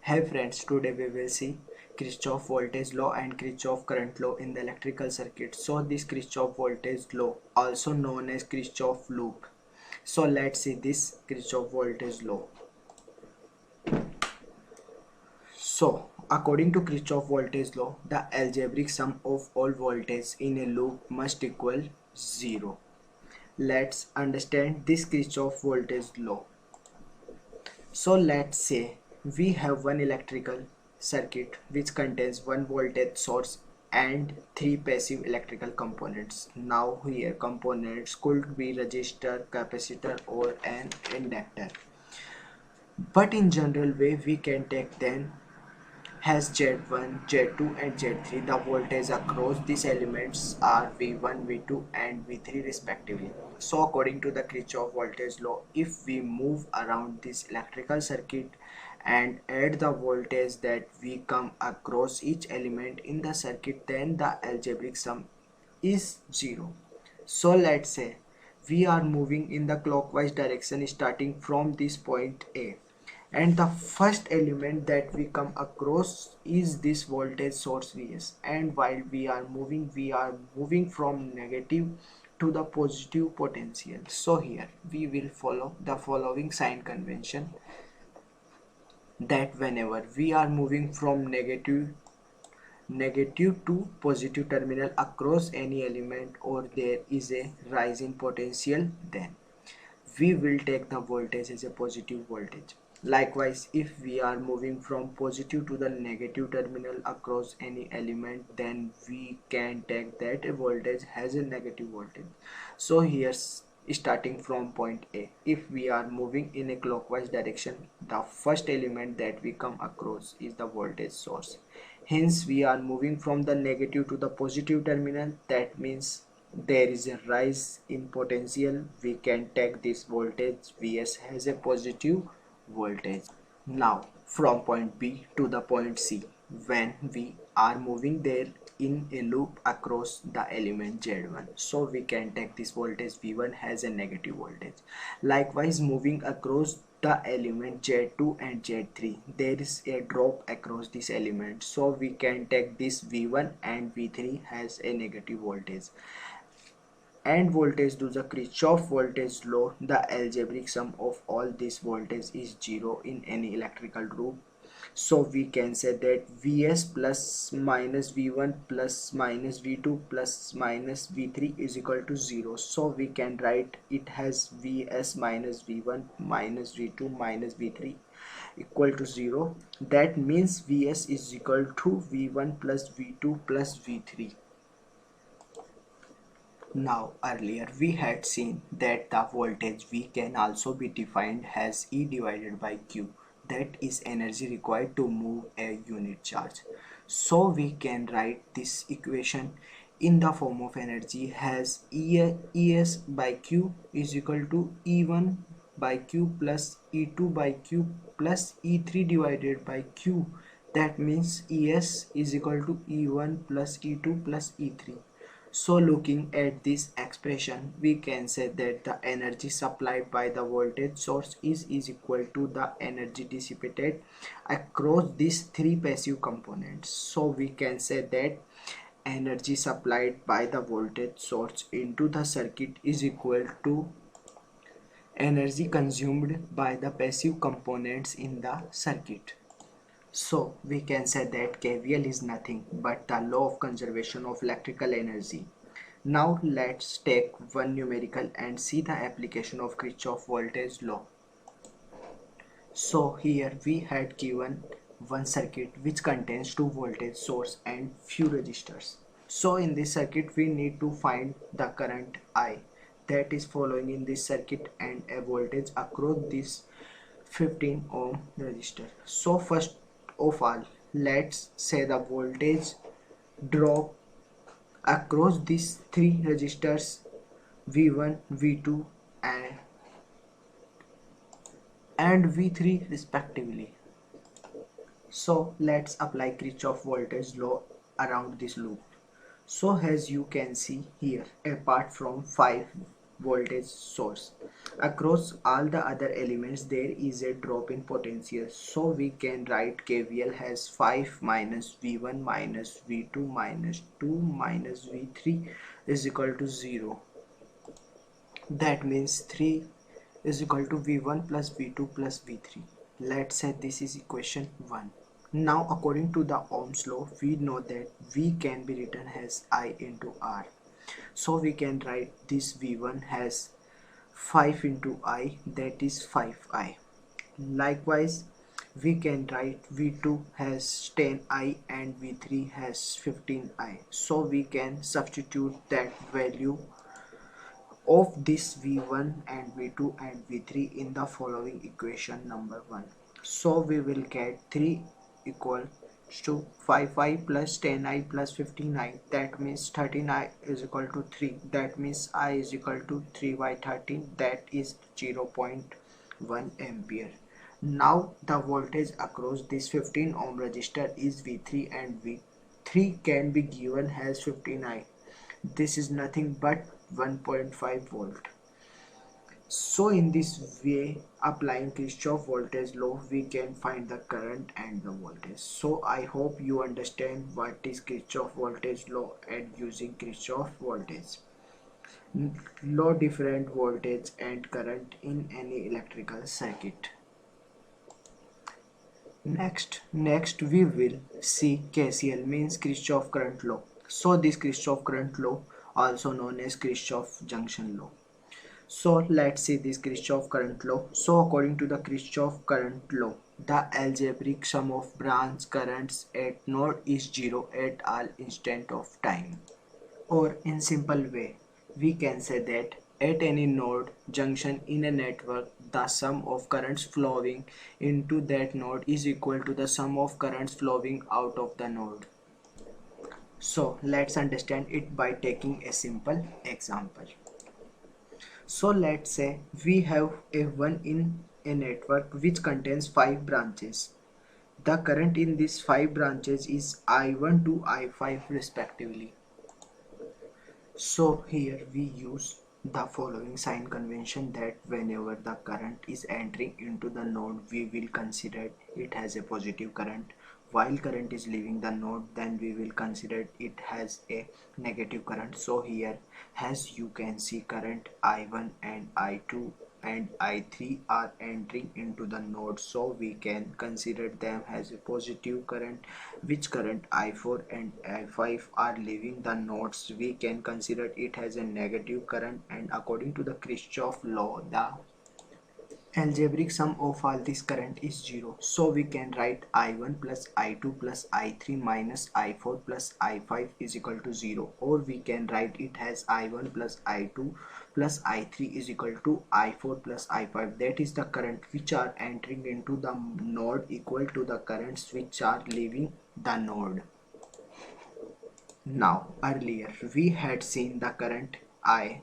Hey friends, today we will see Kirchhoff voltage law and Kirchhoff current law in the electrical circuit. So this Kirchhoff voltage law, also known as Kirchhoff loop. So let's see this Kirchhoff voltage law. So according to Kirchhoff voltage law, the algebraic sum of all voltages in a loop must equal 0. Let's understand this Kirchhoff voltage law. So let's say we have one electrical circuit which contains one voltage source and three passive electrical components. Now here components could be resistor, capacitor or an inductor. But in general way we can take them has Z1, Z2 and Z3. The voltage across these elements are V1, V2 and V3 respectively. So according to the Kirchhoff voltage law, if we move around this electrical circuit and add the voltage that we come across each element in the circuit, then the algebraic sum is 0. So let's say we are moving in the clockwise direction starting from this point A, and the first element that we come across is this voltage source Vs, and while we are moving from negative to the positive potential. So here we will follow the following sign convention, that whenever we are moving from negative to positive terminal across any element or there is a rise in potential, then we will take the voltage as a positive voltage. Likewise, if we are moving from positive to the negative terminal across any element, then we can take that a voltage has a negative voltage. So here's starting from point A, if we are moving in a clockwise direction, the first element that we come across is the voltage source. Hence we are moving from the negative to the positive terminal. That means there is a rise in potential. We can take this voltage Vs as a positive voltage. Now from point B to the point C, when we are moving there in a loop across the element Z1, so we can take this voltage V1 as a negative voltage. Likewise, moving across the element Z2 and Z3, there is a drop across this element, so we can take this V1 and V3 as a negative voltage. And voltage to the Kirchhoff voltage law, the algebraic sum of all this voltage is 0 in any electrical loop. So we can say that Vs plus minus V1 plus minus V2 plus minus V3 is equal to 0. So we can write it as Vs minus V1 minus V2 minus V3 equal to 0. That means Vs is equal to V1 plus V2 plus V3. Now earlier we had seen that the voltage V can also be defined as E divided by Q, that is energy required to move a unit charge. So we can write this equation in the form of energy as ES by Q is equal to E1 by Q plus E2 by Q plus E3 divided by Q. That means ES is equal to E1 plus E2 plus E3. So looking at this expression, we can say that the energy supplied by the voltage source is equal to the energy dissipated across these three passive components. So we can say that energy supplied by the voltage source into the circuit is equal to energy consumed by the passive components in the circuit. So we can say that KVL is nothing but the law of conservation of electrical energy. Now let's take one numerical and see the application of Kirchhoff voltage law. So here we had given one circuit which contains two voltage source and few resistors. So in this circuit we need to find the current I that is following in this circuit and a voltage across this 15 ohm resistor. So first of all, let's say the voltage drop across these three resistors V1, V2 and V3 respectively. So let's apply Kirchhoff voltage law around this loop. So as you can see here, apart from 5 voltage source. Across all the other elements there is a drop in potential, so we can write KVL has 5 minus V1 minus V2 minus 2 minus V3 is equal to 0. That means 3 is equal to V1 plus V2 plus V3. Let's say this is equation 1. Now according to the Ohm's law, we know that V can be written as I into R. So we can write this V1 has 5 into I, that is 5I. Likewise, we can write V2 has 10I and V3 has 15I. So we can substitute that value of this V1 and V2 and V3 in the following equation number 1. So we will get 3 equal to 5i plus 10i plus 15i, that means 13i is equal to 3, that means I is equal to 3 by 13, that is 0.1 ampere. Now the voltage across this 15 ohm resistor is V3 and V3 can be given as 15i. This is nothing but 1.5 volt. So in this way, applying Kirchhoff voltage law, we can find the current and the voltage. So I hope you understand what is Kirchhoff voltage law and using Kirchhoff voltage law, different voltage and current in any electrical circuit. Next we will see KCL, means Kirchhoff current law. So this Kirchhoff current law also known as Kirchhoff junction law. So let's see this Kirchhoff current law. So according to the Kirchhoff current law, the algebraic sum of branch currents at node is 0 at all instant of time. Or in simple way, we can say that at any node junction in a network, the sum of currents flowing into that node is equal to the sum of currents flowing out of the node. So let's understand it by taking a simple example. So let's say we have a one in a network which contains 5 branches. The current in these 5 branches is I1 to I5 respectively. So here we use the following sign convention, that whenever the current is entering into the node, we will consider it has a positive current. While current is leaving the node, then we will consider it has a negative current. So here, as you can see, current I1 and I2 and I3 are entering into the node, so we can consider them as a positive current. Which current I4 and I5 are leaving the nodes, we can consider it as a negative current. And according to the Kirchhoff law, the algebraic sum of all this current is 0. So we can write I1 plus I2 plus I3 minus I4 plus I5 is equal to 0. Or we can write it as I1 plus I2 plus I3 is equal to I4 plus I5. That is the current which are entering into the node equal to the currents which are leaving the node. Now earlier we had seen the current I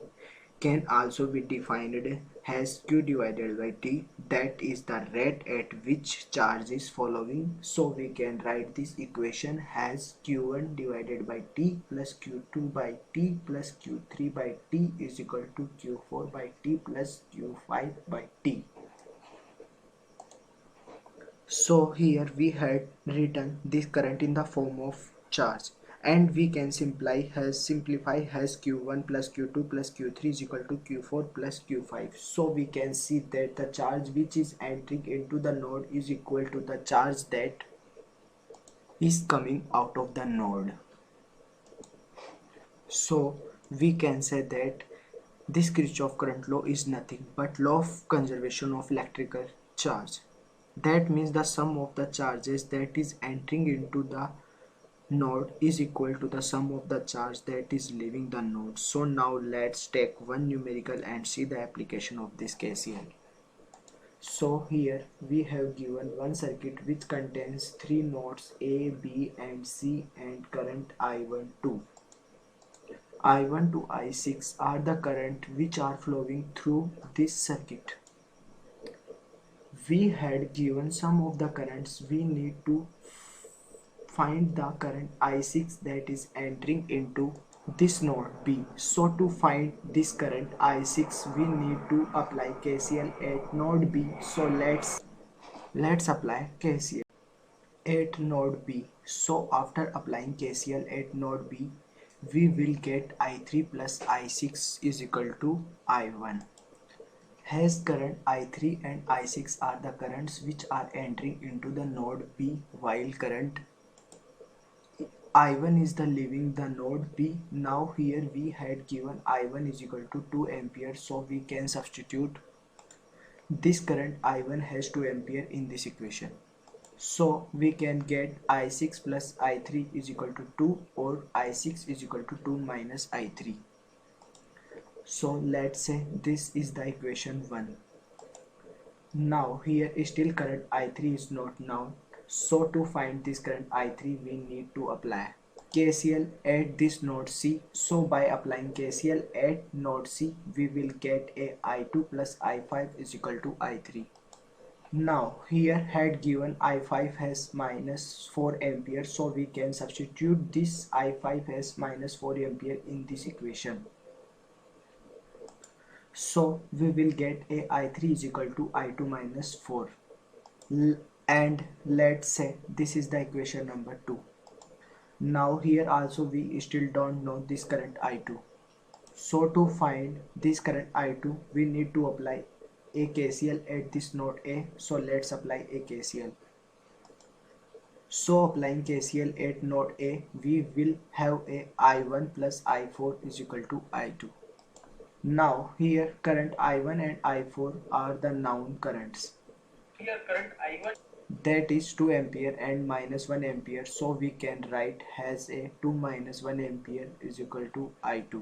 can also be defined as Q divided by T, that is the rate at which charge is following. So we can write this equation as Q1 divided by T plus Q2 by T plus Q3 by T is equal to Q4 by T plus Q5 by T. So here we had written this current in the form of charge, and we can simplify as Q1 plus Q2 plus Q3 is equal to Q4 plus Q5. So we can see that the charge which is entering into the node is equal to the charge that is coming out of the node. So we can say that this Kirchhoff current law is nothing but law of conservation of electrical charge. That means the sum of the charges that is entering into the node is equal to the sum of the charge that is leaving the node. So now let's take one numerical and see the application of this KCL. So here we have given one circuit which contains 3 nodes A, B and C and current I1 to I1 to I6 are the current which are flowing through this circuit. We had given some of the currents, we need to find the current I6 that is entering into this node B. So to find this current I6 we need to apply KCL at node B. So let's apply KCL at node B. So after applying KCL at node B, we will get I3 plus I6 is equal to I1. As current I3 and I6 are the currents which are entering into the node B, while current I1 is the leaving the node B. Now here we had given I1 is equal to 2 ampere, so we can substitute this current I1 has 2 ampere in this equation. So we can get I6 plus I3 is equal to 2, or I6 is equal to 2 minus I3. So let's say this is the equation 1. Now here still current I3 is not known. So to find this current I3 we need to apply KCL at this node C. So by applying KCL at node C we will get a I2 plus I5 is equal to I3. Now here had given I5 has minus 4 ampere, so we can substitute this I5 as minus 4 ampere in this equation. So we will get a I3 is equal to I2 minus 4. And let's say this is the equation number 2. Now here also we still don't know this current I2. So to find this current I2 we need to apply a KCL at this node A. So let's apply a KCL. So applying KCL at node A, we will have a I1 plus I4 is equal to I2. Now here current I1 and I4 are the known currents. Here current I1 that is 2 ampere and minus 1 ampere, so we can write as a 2 minus 1 ampere is equal to I2.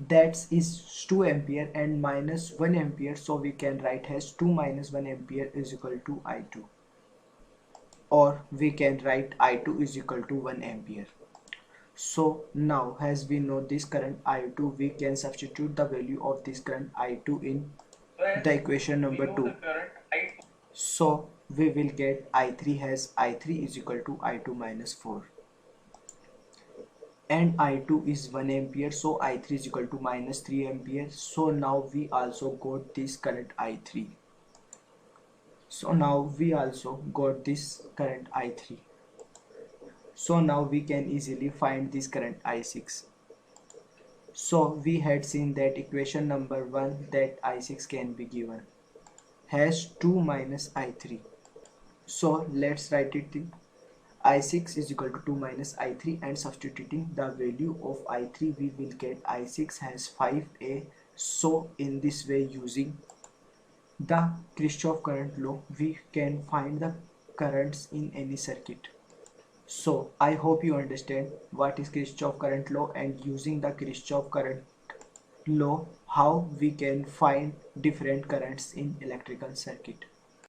That is 2 ampere and minus 1 ampere, so we can write as 2 minus 1 ampere is equal to I2, or we can write I2 is equal to 1 ampere. So now as we know this current I2, we can substitute the value of this current I2 in the equation number 2. So we will get I3 as I3 is equal to I2 minus 4. And I2 is 1 ampere, so I3 is equal to minus 3 ampere. So now we also got this current I3. So now we also got this current I3. So now we can easily find this current I6. So we had seen that equation number 1 that I6 can be given has 2 minus I3. So let's write it in I6 is equal to 2 minus I3, and substituting the value of I3 we will get I6 has 5A. So in this way, using the Kirchhoff current law, we can find the currents in any circuit. So I hope you understand what is Kirchhoff current law, and using the Kirchhoff current law how we can find different currents in electrical circuit.